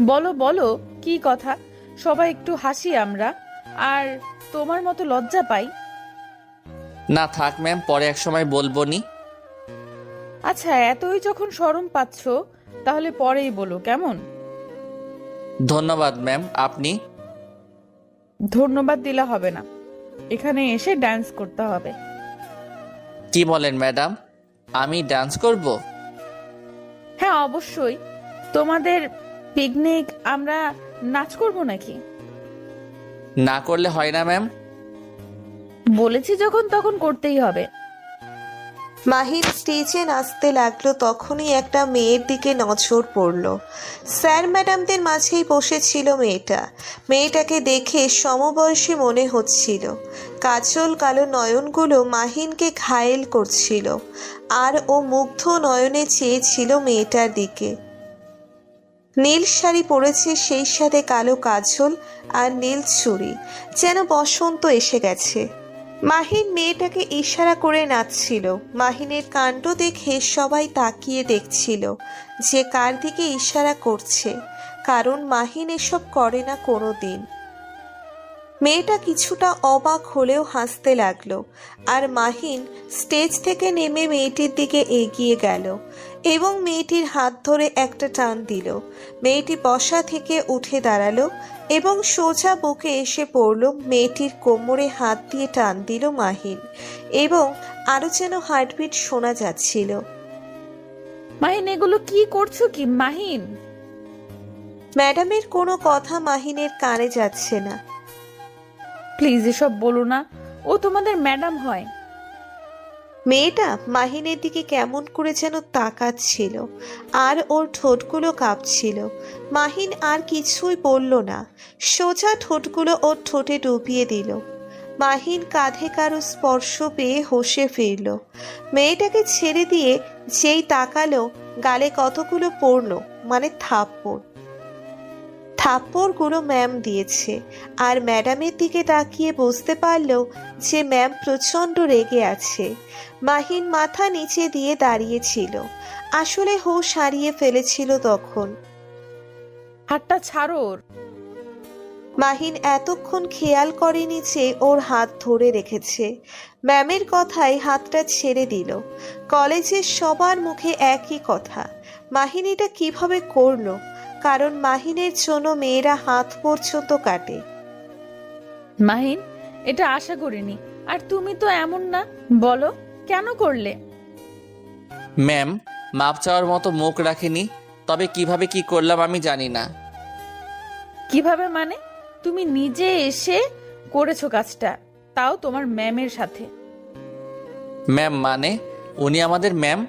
বলো বলো, কি কথা? সবাই একটু হাসি আমরা, আর তোমার মতো লজ্জা পাই। না থাক ম্যাম, পরে এক সময় বলবো নি। আচ্ছা, এতই যখন শরম পাচ্ছ, তাহলে পরেই বলো কেমন? ধন্যবাদ ম্যাম। আপনি? ধন্যবাদ দিলে হবে না, এখানে এসে ডান্স করতে হবে। কি বলেন ম্যাডাম, আমি ডান্স করব? হ্যাঁ অবশ্যই। তোমাদের পিকনিক, আমরা নাচ করব নাকি? না করলে হয় না ম্যাম। বলেছি যখন, তখন করতেই হবে। মাহিন স্টেজে নাচতে লাগলো, তখনই একটা মেয়ের দিকে নজর পড়ল। স্যার ম্যাডামদের মাঝেই বসেছিল মেয়েটা। মেয়েটাকে দেখে সমবয়সী মনে হচ্ছিল। কাজল কালো নয়নগুলো মাহিনকে ঘায়েল করছিল, আর ও মুগ্ধ নয়নে চেয়েছিল মেয়েটার দিকে। নীল শাড়ি পরেছে, সেই সাথে কালো কাজল আর নীল চুড়ি, যেন বসন্ত এসে গেছে। মাহিন মেয়েটাকে ইশারা করে নাচছিল। মাহিনের কাণ্ড দেখে সবাই তাকিয়ে দেখছিল যে কার দিকে ইশারা করছে, কারণ মাহিন এসব করে না কোনো দিন। মেয়েটা কিছুটা অবাক হলেও হাসতে লাগলো, আর মাহিন স্টেজ থেকে নেমে মেয়েটির দিকে এগিয়ে গেল এবং মেয়েটির হাত ধরে একটা টান দিল। মেয়েটি বসা থেকে উঠে দাঁড়ালো এবং সোজা বুকে এসে পড়ল। মেয়েটির কোমরে হাত দিয়ে টান দিল মাহিন, এবং আরো যেন হার্টবিট শোনা যাচ্ছিল। মাহিন, এগুলো কি করছো কি মাহিন? ম্যাডামের কোনো কথা মাহিনের কানে যাচ্ছে না। প্লিজ এসব বলো না, ও তোমাদের ম্যাডাম হয়। মেয়েটা মাহিনের দিকে কেমন করে যেন তাকাচ্ছিল, আর ওর ঠোঁটগুলো কাঁপছিল। মাহিন আর কিছুই বলল না, সোজা ঠোঁটগুলো ওর ঠোঁটে ডুবিয়ে দিল। মাহিন কাঁধে কারো স্পর্শ পেয়ে হোশে ফিরল। মেয়েটাকে ছেড়ে দিয়ে যেই তাকালো, গালে কতগুলো পড়ল, মানে থাপ্পড়। থাপ্পড়গুলো ম্যাম দিয়েছে, আর ম্যাডামের দিকে তাকিয়ে বুঝতে পারল যে ম্যাম প্রচণ্ড রেগে আছে। মাহিন মাথা নিচে দিয়ে দাঁড়িয়েছিল, আসলে হুঁশ হারিয়ে ফেলেছিল তখন। হাতটা ছাড়ো ওর। মাহিন এতক্ষণ খেয়াল করেনি যে ওর হাত ধরে রেখেছে। ম্যামের কথায় হাতটা ছেড়ে দিল। কলেজের সবার মুখে একই কথা। মাহিন এটা কিভাবে করলো? কারণ মাহিনের জন্য মেয়েরা হাত পর্যন্ত কাটে। মাহিন, এটা আশা করিনি। আর তুমি তো এমন না, বলো কেন করলে? ম্যাম, মাপ চাওয়ার মতো মুখ রাখিনি, তবে কিভাবে কি করলাম আমি জানি না। কিভাবে মানে? তুমি নিজে এসে করেছো কাজটা, তাও তোমার ম্যামের সাথে। ম্যাম মানে উনি আমাদের ম্যাম?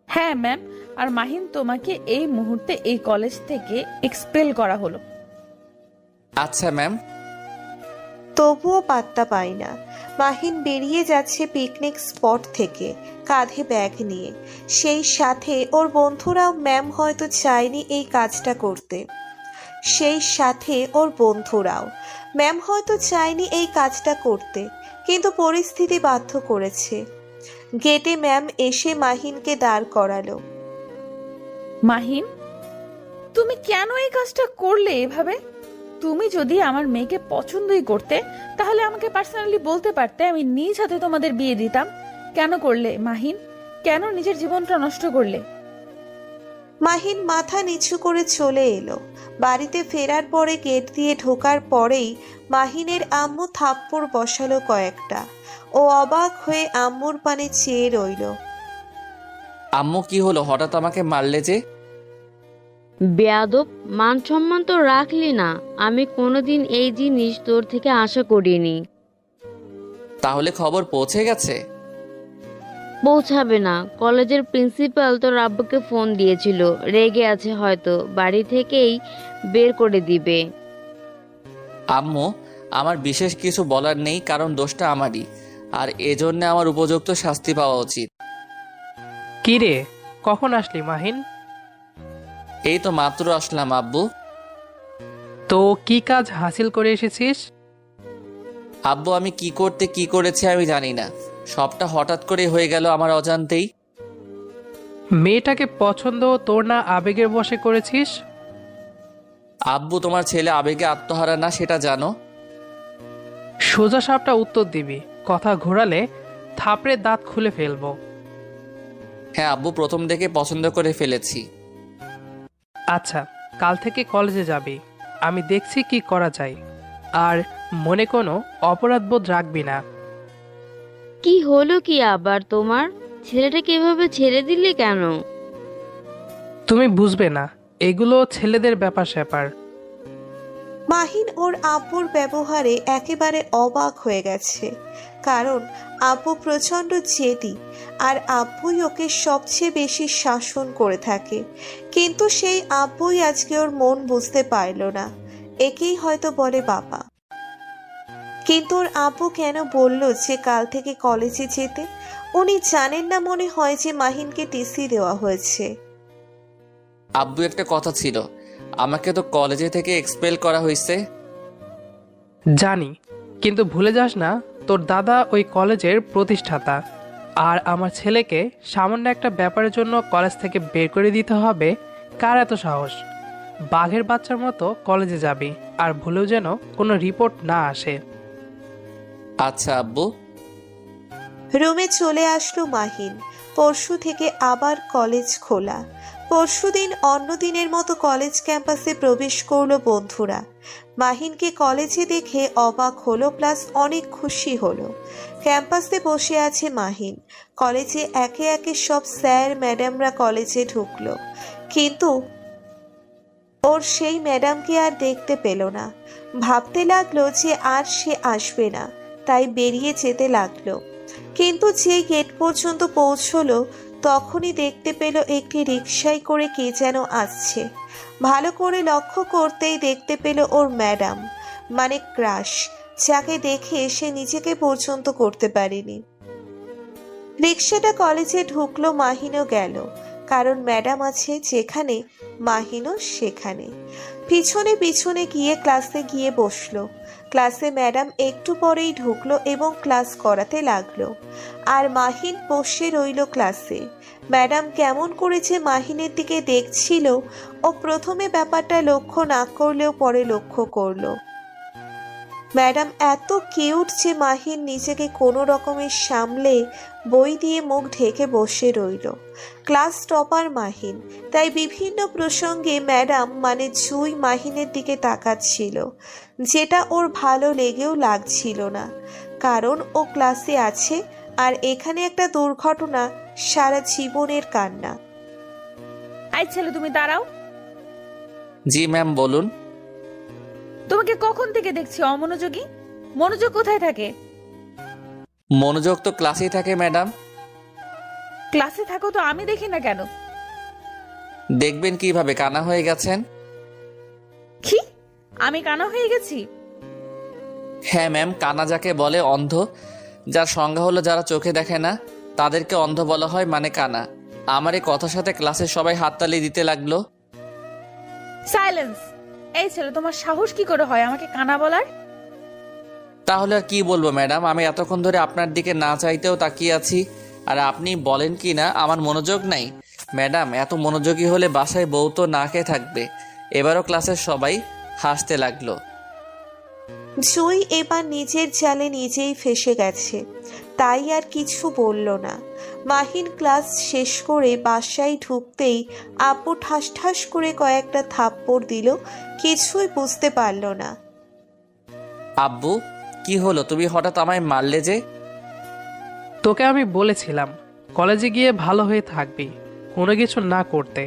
হ্যাঁ ম্যাম। আর মাহিন, তোমাকে এই মুহূর্তে এই কলেজ থেকে এক্সপেল করা হলো। আচ্ছা ম্যাম। তবুও পাত্তা পায় না। মাহিন বেরিয়ে যাচ্ছে পিকনিক স্পট থেকে, কাঁধে ব্যাগ নিয়ে। সেই সাথে ওর বন্ধুরাও। ম্যাম হয়তো চায়নি এই কাজটা করতে। সেই সাথে ওর বন্ধুরাও। ম্যাম হয়তো চায়নি এই কাজটা করতে, কিন্তু পরিস্থিতি বাধ্য করেছে। গেটে ম্যাম এসে মাহিনকে দাঁড় করালো। মাহিন, তুমি কেন এই কাজটা করলে এভাবে? তুমি যদি আমার মেয়েকে পছন্দই করতে, তাহলে আমাকে পার্সোনালি বলতে পারতে, আমি নিজ হাতে তোমাদের বিয়ে দিতাম। কেন করলে মাহিন? কেন নিজের জীবনটা নষ্ট করলে? মাহিন মাথা নিচু করে চলে এলো। বাড়িতে ফেরার পরে গেট দিয়ে ঢোকার পরেই মাহিনের আম্মু থাপ্পড় বসালো কয়েকটা। ও অবাক হয়ে আম্মুর পানে চেয়ে রইল। আম্মু, কি হলো, হঠাৎ আমাকে মারলে যে? বেয়াদব, মান সম্মান তো রাখলি না। আমি কোনোদিন এই জিনিস তোর থেকে আশা করিনি। তাহলে খবর পৌঁছে গেছে? পৌঁছাবে না। কলেজের প্রিন্সিপাল তোর আব্বুকে ফোন দিয়েছিল, রেগে আছে হয়তো, বাড়ি থেকেই বের করে দিবে। আম্মু, আমার বিশেষ কিছু বলার নেই, কারণ দোষটা আমারই, আর এজন্য আমার উপযুক্ত শাস্তি পাওয়া উচিত। কি রে, কখন আসলি মাহিন? এই তো মাত্র আসলাম আব্বু। তো কি কাজ হাসিল করে এসেছিস? আব্বু, আমি কি করতে কি করেছি আমি জানি না, সবটা হঠাৎ করে হয়ে গেল আমার অজান্তেই। মেয়েটাকে পছন্দ তোর না আবেগের বশে করেছিস? আব্বু, তোমার ছেলে আবেগে আত্মহারা না সেটা জানো? সোজা সাপটা উত্তর দিবি, কথা ঘোরালে থাপড়ে দাঁত খুলে ফেলবো। হ্যাঁ আব্বু, প্রথম দেখে পছন্দ করে ফেলেছি। আচ্ছা, কাল থেকে কলেজে যাবি, আমি দেখছি কি করা যায়। আর মনে কোনো অপরাধবোধ রাখবি না। কি হলো কি আবার তোমার? ছেলেটাকে এভাবে ছেড়ে দিলে কেন? তুমি বুঝবে না, এগুলো ছেলেদের ব্যাপার স্যাপার। মাহিন ওর আব্বুর ব্যবহারে একেবারে অবাক হয়ে গেছে, কারণ আব্বু প্রচণ্ড জেদি আর আব্বুই ওকে সবচেয়ে বেশি শাসন করে থাকে। কিন্তু সেই আব্বুই আজকে ওর মন বুঝতে পারল না, একেই হয়তো বলে বাবা। কিন্তু ওর আব্বু কেন বলল যে কাল থেকে কলেজে যেতে? উনি জানেন না মনে হয় যে মাহিনকে টিসি দেওয়া হয়েছে। আব্বু, একটা কথা ছিল, আমাকে তো কলেজে থেকে এক্সপেল করা হয়েছে। জানি, কিন্তু ভুলে যাস না তোর দাদা ওই কলেজের প্রতিষ্ঠাতা। আর আমার ছেলেকে সামান্য একটা ব্যাপারের জন্য কলেজ থেকে বের করে দিতে হবে? কার এত সাহস? বাঘের বাচ্চার মতো কলেজে যাবি, আর ভুলেও যেন কোনো রিপোর্ট না আসে। আচ্ছা আব্বু। রুমে চলে আসলো মাহিন। পরশু থেকে আবার কলেজ খোলা। পরশুদিন অন্য দিনের মতো কলেজ ক্যাম্পাসে প্রবেশ করলো বন্ধুরা। মাহিনকে কলেজে দেখে অবাক হলো, প্লাস অনেক খুশি হলো। ক্যাম্পাসে বসে আছে মাহিন। কলেজে একে একে সব স্যার ম্যাডামরা কলেজে ঢুকলো, কিন্তু ওর সেই ম্যাডামকে আর দেখতে পেল না। ভাবতে লাগলো যে আর সে আসবে না, তাই বেরিয়ে যেতে লাগলো। কিন্তু যে গেট পর্যন্ত পৌঁছলো তখনই দেখতে পেল একটি রিকশায় করে কে যেন আসছে। ভালো করে লক্ষ্য করতেই দেখতে পেল ওর ম্যাডাম, মানে ক্রাশ, যাকে দেখে সে নিজেকে পর্যন্ত করতে পারেনি। রিকশাটা কলেজে ঢুকলো, মাহিনও গেল, কারণ ম্যাডাম আছে যেখানে মাহিনও সেখানে। পিছনে পিছনে গিয়ে ক্লাসে গিয়ে বসলো। ক্লাসে ম্যাডাম একটু পরেই ঢুকলো এবং ক্লাস করাতে লাগলো, আর মাহিন বসে রইল ক্লাসে। ম্যাডাম কেমন করেছে মাহিনের দিকে দেখছিল। ও প্রথমে ব্যাপারটা লক্ষ্য না করলেও পরে লক্ষ্য করলো। ম্যাডাম এত কিউট যে মাহিন নিজেকে কোনো রকমের সামলে বই দিয়ে মুখ ঢেকে বসে রইল। ক্লাস টপার মাহিন, তাই বিভিন্ন প্রসঙ্গে ম্যাডাম মানে জুই মাহিনের দিকে তাকাচ্ছিল, যেটা ওর ভালো লেগেও লাগছিল না, কারণ ও ক্লাসে আছে আর এখানে একটা দুর্ঘটনা সারা জীবনের কান্না। আই ছেলে, তুমি দাঁড়াও। জি ম্যাম, বলুন। তোমাকে কখন থেকে দেখছি অমনোযোগী। মনোযোগ কোথায় থাকে? মনোযোগ তো ক্লাসেই থাকে ম্যাডাম। ক্লাসে থাকো তো আমি দেখি না কেন? দেখবেন কিভাবে, কানা হয়ে গেছেন। কি? আমি কানা হয়ে গেছি? হ্যাঁ ম্যাম, কানা যাকে বলে অন্ধ, যার সংজ্ঞা হলো যারা চোখে দেখে না তাদেরকে অন্ধ বলা হয়, মানে কানা। আমার এই কথার সাথে ক্লাসের সবাই হাততালি দিতে লাগলো। সাইলেন্স! এই ছেলে, তোমার সাহস কি করে হয় আমাকে কানা বলার? তাহলে আর কি বলবো ম্যাডাম, আমি এতক্ষণ ধরে আপনার দিকে না চাইতেও তাকিয়ে আছি, আর আপনি বলেন কি না আমার মনোযোগ নাই। ম্যাডাম, এত মনোযোগী হলে বাসায় বউ তো না খেয়ে থাকবে। এবারও ক্লাসের সবাই হাসতে লাগলো। জুই এবার নিজের জালে নিজেই ফেসে গেছে, তাই আর কিছু বলল না। মাহিন ক্লাস শেষ করে বাসায় ঢুকতেই আপু ঠাস ঠাস করে কয়েকটা থাপ্পড় দিল, কিছুই বুঝতে পারল না। আব্বু, কি হলো, তুমি হঠাৎ আমায় মারলে যে? তোকে আমি বলেছিলাম কলেজে গিয়ে ভালো হয়ে থাকবি, কোনো কিছু না করতে।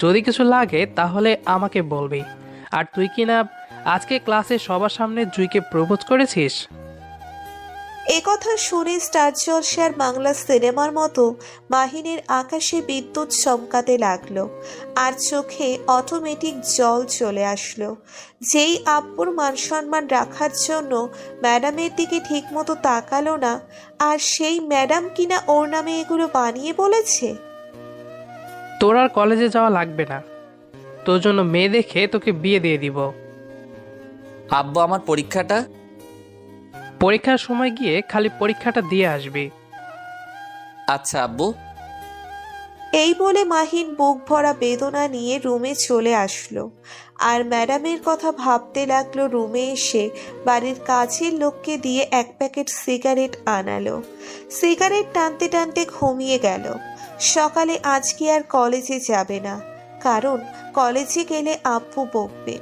যদি কিছু লাগে তাহলে আমাকে বলবি। আর তুই কি না আজকে ক্লাসে সবার সামনে জুইকে প্রপোজ করেছিস? একথা শুনে স্টার জলসার বাংলা সিনেমার মতো মাহিনের আকাশে বিদ্যুৎ চমকাতে লাগলো, আর চোখে অটোমেটিক জল চলে আসলো। যেই আব্বুর মান সম্মান রাখার জন্য ম্যাডামের দিকে ঠিকমতো তাকালো না, আর সেই ম্যাডাম কিনা ওর নামে এগুলো বানিয়ে বলেছে। তোর আর কলেজে যাওয়া লাগবে না, তোর জন্য মেয়ে দেখে তোকে বিয়ে দিয়ে দিব। আব্বু, আমার পরীক্ষাটা? পরীক্ষার সময় গিয়ে খালি পরীক্ষাটা দিয়ে আসবি। আচ্ছা আব্বু। এই বলে মাহিন বুক ভরা বেদনা নিয়ে রুমে চলে আসলো। আর ম্যাডামের কথা ভাবতে লাগলো। রুমে এসে বাড়ির কাছের লোককে দিয়ে এক প্যাকেট সিগারেট আনালো। সিগারেট টানতে টানতে ঘুমিয়ে গেল। সকালে আজকে আর কলেজে যাবে না, কারণ কলেজে গেলে আব্বু বকবে।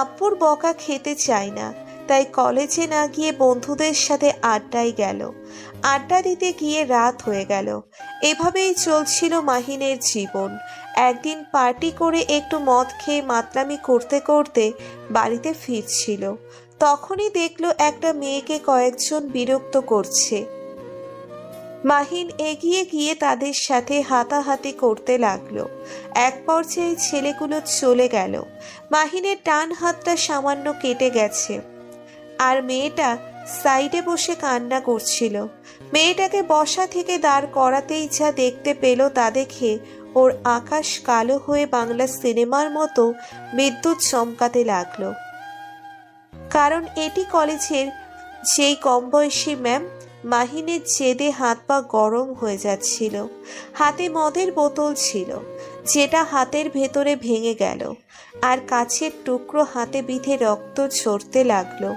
আব্বুর বকা খেতে চায় না, তাই কলেজে না গিয়ে বন্ধুদের সাথে আড্ডায় গেল। আড্ডা দিতে গিয়ে রাত হয়ে গেল। এভাবেই চলছিল মাহিনের জীবন। একদিন পার্টি করে একটু মদ খেয়ে মাতলামি করতে করতে বাড়িতে ফিরছিল। তখনই দেখলো একটা মেয়েকে কয়েকজন বিরক্ত করছে। মাহিন এগিয়ে গিয়ে তাদের সাথে হাতাহাতি করতে লাগলো। এক পর্যায়ে ছেলেগুলো চলে গেল। মাহিনের ডান হাতটা সামান্য কেটে গেছে, আর মেয়েটা সাইডে বসে কান্না করছিল। মেয়েটাকে বসা থেকে দাঁড় করাতেই যা দেখতে পেল তা দেখে ওর আকাশ কালো হয়ে বাংলা সিনেমার মতো বিদ্যুৎ চমকাতে লাগলো। কারণ এটি কলেজের যেই কম বয়সী ম্যাম। মাহিনের জেদে হাত পা গরম হয়ে যাচ্ছিল। হাতে মদের বোতল ছিল, যেটা হাতের ভেতরে ভেঙে গেল, আর কাছের টুকরো হাতে বিঁধে রক্ত ঝরতে লাগলো।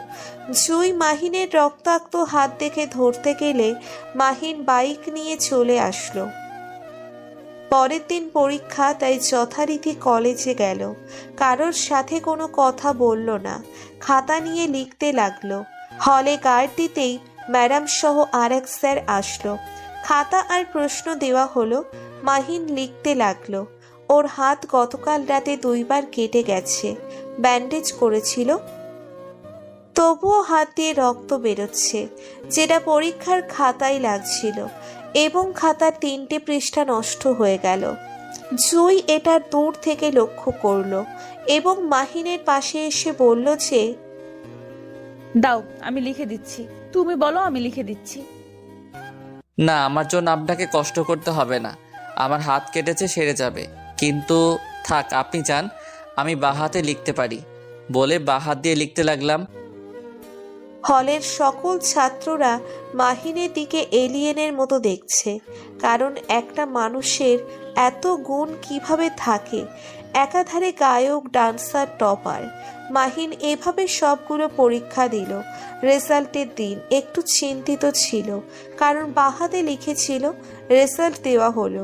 জুই মাহিনের রক্তাক্ত হাত দেখে ধরতে গেলে মাহিন বাইক নিয়ে চলে আসলো। পরের দিন পরীক্ষা, তাই যথারীতি কলেজে গেল। কারোর সাথে কোনো কথা বলল না, খাতা নিয়ে লিখতে লাগলো। হলে গার্ড দিতেই ম্যাডাম সহ আরেক স্যার আসলো। খাতা আর প্রশ্ন দেওয়া হলো। মাহিন লিখতে লাগলো। ওর হাত গতকাল রাতে 2 বার কেটে গেছে, ব্যান্ডেজ করেছিল, তবুও হাত দিয়ে রক্ত বেরোচ্ছে, যেটা পরীক্ষার খাতায় লাগছিল, এবং খাতার 3টে পৃষ্ঠা নষ্ট হয়ে গেল। জুই এটা দূর থেকে লক্ষ্য করলো এবং মাহিনের পাশে এসে বলল যে, দাও আমি লিখে দিচ্ছি, তুমি বলো আমি লিখে দিচ্ছি। না, আমার জন্য আপনাকে কষ্ট করতে হবে না। আমার হাত কেটেছে, সেরে যাবে। কিন্তু থাক, আপনি চান আমি বাঁ হাতে লিখতে পারি বলে বাঁ হাত দিয়ে লিখতে লাগলাম। হলের সকল ছাত্ররা মাহিনের দিকে এলিয়েনের মতো দেখছে, কারণ একটা মানুষের এত গুণ কিভাবে থাকে। একাধারে গায়ক, ডান্সার, টপার। মাহিন এভাবে সবগুলো পরীক্ষা দিল। রেজাল্টের দিন একটু চিন্তিত ছিল, কারণ বাহাতে লিখেছিল। রেজাল্ট দেওয়া হলো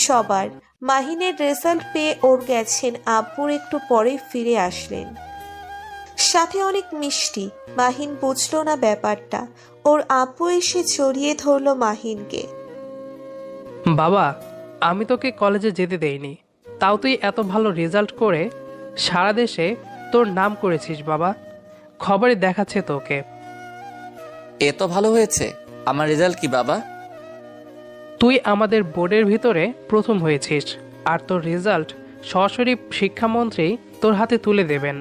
সবার। মাহিনের রেজাল্ট পেয়ে ওর গেছেন আব্বুর একটু পরে ফিরে আসলেন, সাথে অনেক মিষ্টি। মাহিন বুঝলো না ব্যাপারটা। ওর আব্বু এসে জড়িয়ে ধরলো মাহিনকে। বাবা, আমি তোকে কলেজে যেতে দেইনি, তাও তুই এত ভালো রেজাল্ট করে সারা দেশে তোর নাম করেছিস বাবা। খবরে দেখাচ্ছে তোকে। এত ভালো হয়েছে? আমার রেজাল্ট কি বাবা? তুই আমাদের বোর্ডের ভিতরে প্রথম হয়েছিস, আর তোর রেজাল্ট সরাসরি শিক্ষামন্ত্রী তোর হাতে তুলে দেবেন।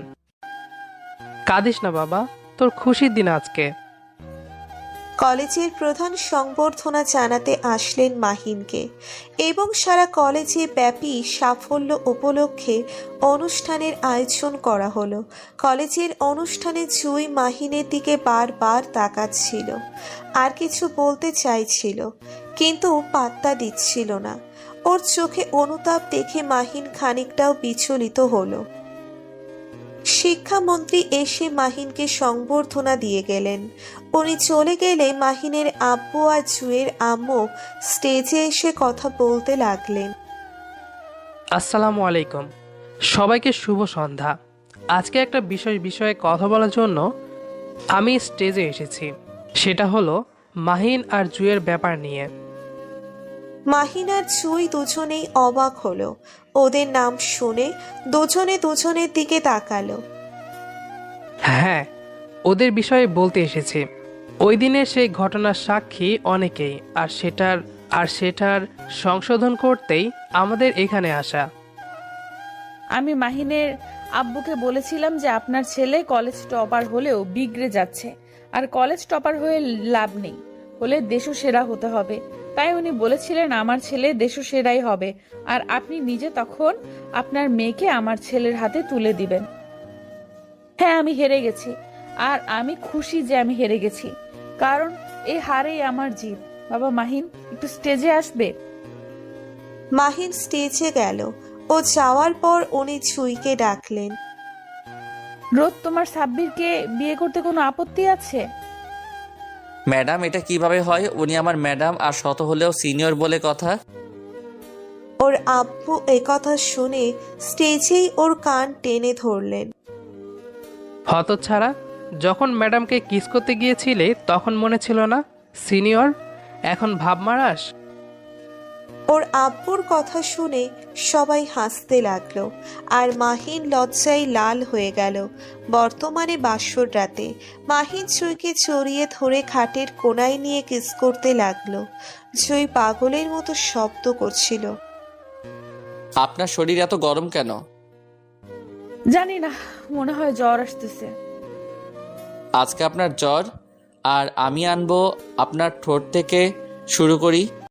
কাঁদিস না বাবা, তোর খুশির দিন আজকে। কলেজের প্রধান সংবর্ধনা জানাতে আসলেন মাহিনকে, এবং সারা কলেজে ব্যাপী সাফল্য উপলক্ষে অনুষ্ঠানের আয়োজন করা হলো। কলেজের অনুষ্ঠানে জুই মাহিনের দিকে বারবার তাকাচ্ছিল, আর কিছু বলতে চাইছিল, কিন্তু পাত্তা দিচ্ছিল না। ওর চোখে অনুতাপ দেখে মাহিন খানিকটাও বিচলিত হলো। শিক্ষামন্ত্রী এসে মাহিনকে সংবর্ধনা দিয়ে গেলেন। উনি চলে গেলে মাহিনের আব্বু আর জুয়ের আম্মু স্টেজে এসে কথা বলতে লাগলেন। আসসালামু আলাইকুম, সবাইকে শুভ সন্ধ্যা। আজকে একটা বিষয়ে কথা বলার জন্য আমি স্টেজে এসেছি। সেটা হলো মাহিন আর জুয়ের ব্যাপার নিয়ে। মাহিন আর জুই দুজনেই অবাক হলো। ওদের নাম শুনে দুজনে দুজনের দিকে তাকালো। হ্যাঁ, ওদের বিষয়ে বলতে এসেছি। ওই দিনের সেই ঘটনার সাক্ষী অনেকেই, আর সেটার সংশোধন করতেই আমাদের এখানে আসা। আমি মাহিনের আব্বুকে বলেছিলাম যে আপনার ছেলে কলেজ টপার হলেও বিগড়ে যাচ্ছে, আর কলেজ টপার হয়ে লাভ নেই, হলে দেশসেরা হতে হবে। তাই উনি বলেছিলেন আমার ছেলে দেশসেরাই হবে, আর আপনি নিজে তখন আপনার মেয়েকে আমার ছেলের হাতে তুলে দিবেন। হ্যাঁ, আমি হেরে গেছি, আর আমি খুশি যে আমি হেরে গেছি, কারণ এই হারেই আমার জিত। বাবা মাহিন একটু স্টেজে আসবে। মাহিন স্টেজে গেল। ও যাওয়ার পর উনি জুঁইকে ডাকলেন। রোদ, তোমার সাব্বিরকে বিয়ে করতে কোনো আপত্তি আছে? ম্যাডাম এটা কিভাবে হয়? উনি আমার ম্যাডাম আর শত হলেও সিনিয়র বলে কথা। ওর আব্বু একথা শুনে স্টেজেই ওর কান টেনে ধরলেন। হতচ্ছাড়া, যখন ম্যাডামকে কিস করতে গিয়েছিলে তখন মনে ছিল না সিনিয়র, এখন ভাব মারাস? ওর আব্বুর কথা শুনে সবাই হাসতে লাগলো আর মাহিন লজ্জায় লাল হয়ে গেল। বর্তমানে বাসর রাতে মাহিন জুঁইকে জড়িয়ে ধরে খাটের কোনায় নিয়ে কিস করতে লাগলো। জুঁই পাগলের মতো শব্দ করছিল। আপনার শরীর এত গরম কেন? জানি না, মনে হয় জ্বর আসতেছে। আজকে আপনার জ্বর আর আমি আনবো আপনার ঠোঁট থেকে শুরু করি।